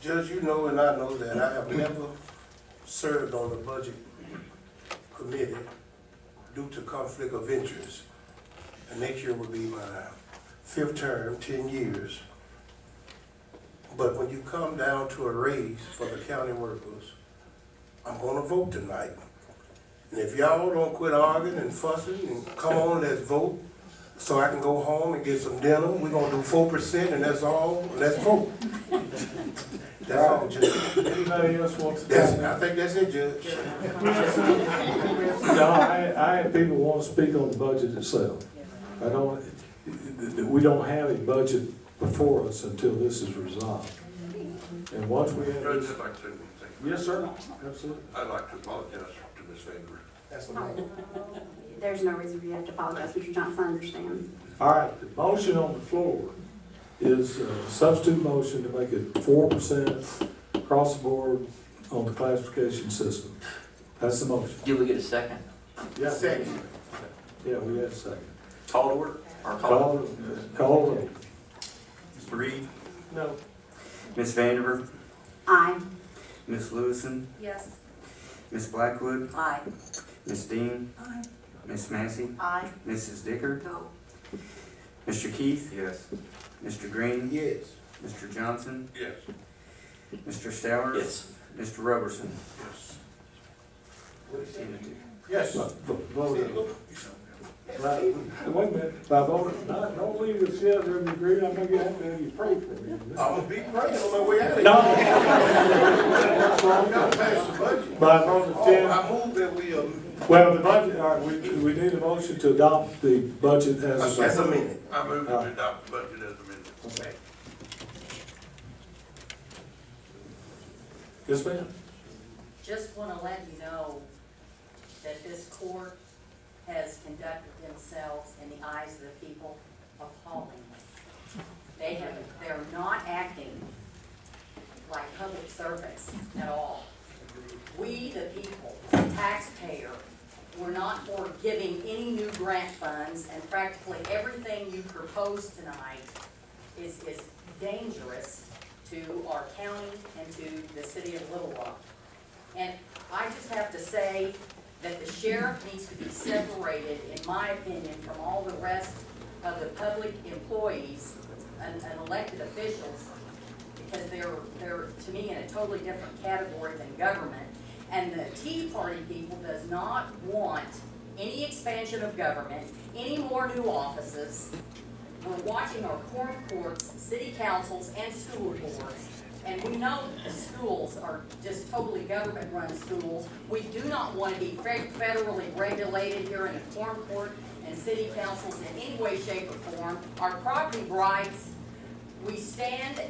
Judge, you know and I know that I have never served on the budget committee due to conflict of interest. And next year will be my 5th term, 10 years. But when you come down to a raise for the county workers, I'm gonna vote tonight. And if y'all don't quit arguing and fussing and come on, let's vote. So I can go home and get some dinner. We're gonna do 4% and that's all. Let's vote. That's all, Judge. Anybody else wants to? I think that's it, Judge. No, I have people want to speak on the budget itself. We don't have a budget before us until this is resolved. And once we have Judge, this. I'd like to say one thing. Yes, sir. Absolutely. I'd like to apologize to Ms. Vander. That's the man. There's no reason for you to have to apologize, Mr. Johnson, I understand. All right, the motion on the floor is a substitute motion to make it 4% across the board on the classification system. That's the motion. Did we get a second? Yeah. Second. Yeah, we had a second. Call to order? Or Call roll. Mr. Reed? No. Ms. Vanderver? Aye. Ms. Lewison? Yes. Ms. Blackwood? Aye. Ms. Dean? Aye. Ms. Massey? Aye. Mrs. Dicker? No. Mr. Keith? Yes. Mr. Green? Yes. Mr. Johnson? Yes. Mr. Stowers? Yes. Mr. Roberson? Yes. Yes. Vote. Right. Wait a minute. By voting, don't leave the shelter in the green. I'm going to have to have you pray for me. I'm gonna be praying on my way out of here. No. I gotta pass the budget. By voting 10. I move that we, Well, the budget, all right, we need a motion to adopt the budget as that's a a. minute. I move to adopt the budget as amended. Okay. Yes, ma'am. Just want to let you know that this court has conducted themselves in the eyes of the people appallingly. They're not acting like public servants at all. We, the people, the taxpayer, we're not for giving any new grant funds, and practically everything you propose tonight is dangerous to our county and to the city of Little Rock. And I just have to say that the sheriff needs to be separated, in my opinion, from all the rest of the public employees and elected officials, because they're, to me, in a totally different category than government. And the Tea Party people does not want any expansion of government, any more new offices. We're watching our quorum courts, city councils, and school boards. And we know that the schools are just totally government-run schools. We do not want to be federally regulated here in the quorum court and city councils in any way, shape, or form. Our property rights, we stand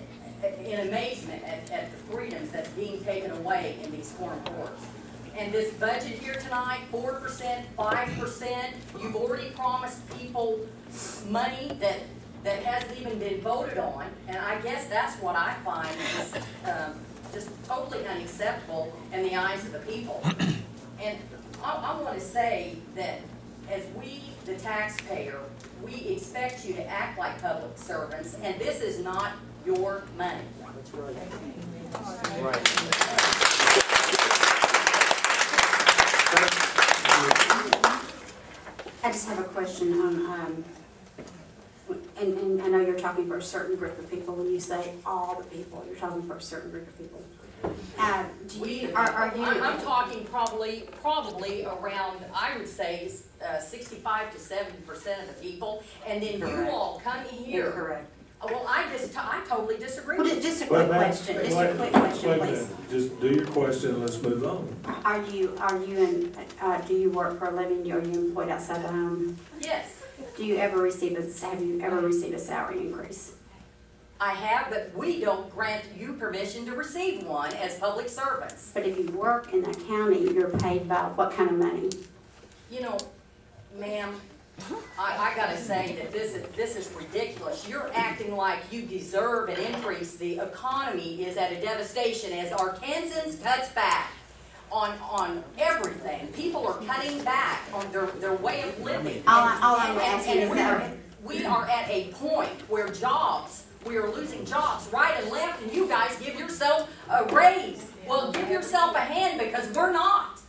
in amazement at the freedoms that's being taken away in these quorum courts. And this budget here tonight, 4%, 5%, you've already promised people money that hasn't even been voted on, and I guess that's what I find is just totally unacceptable in the eyes of the people. And I want to say that as we, the taxpayer, we expect you to act like public servants, and this is not your money. That's right. I just have a question on, and I know you're talking for a certain group of people. When you say all the people, you're talking for a certain group of people. Are you? I'm talking probably around, I would say, 65 to 70% of the people, and then Correct. you all come here. You're correct. Well, I totally disagree. Well, just a quick question. Just a quick question, please. Just do your question and let's move on. Are you do you work for a living? Are you employed outside the home? Yes, Have you ever received a salary increase? I have, but we don't grant you permission to receive one as public servants. But if you work in the county, you're paid by what kind of money? You know, ma'am, I gotta say that this is ridiculous. You're acting like you deserve an increase. The economy is at a devastation as Arkansans cuts back on everything. People are cutting back on their way of living. All I'm asking is that we are at a point where we are losing jobs right and left, and you guys give yourself a raise. Well, give yourself a hand because we're not.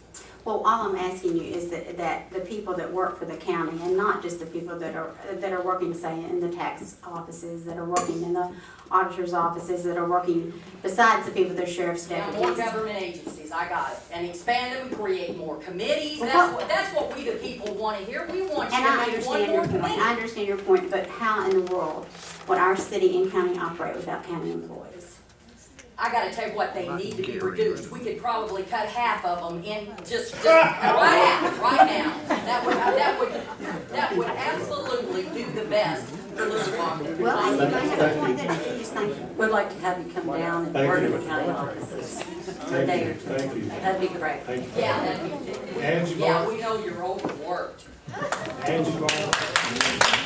Well, all I'm asking you is that the people that work for the county, and not just the people that are working, say, in the tax offices, that are working in the auditor's offices, that are working, besides the people that are sheriff's Now, deputies. more government agencies, I got it. And expand them, create more committees. Well, That's what we the people want to hear. We want you And to I make one understand more your point, committee. I understand your point, but how in the world would our city and county operate without county employees? I gotta tell you what, they need to be reduced. We could probably cut half of them in just right now. That would absolutely do the best for Little Rock. Well, I think I have a point that you just think, We'd like to have you come down and Thank work you. in the county offices for a day or two. Thank you. That'd be great. Thank you. Yeah, that'd be, Angie yeah, Mark. we know you're overworked. Angie Mark.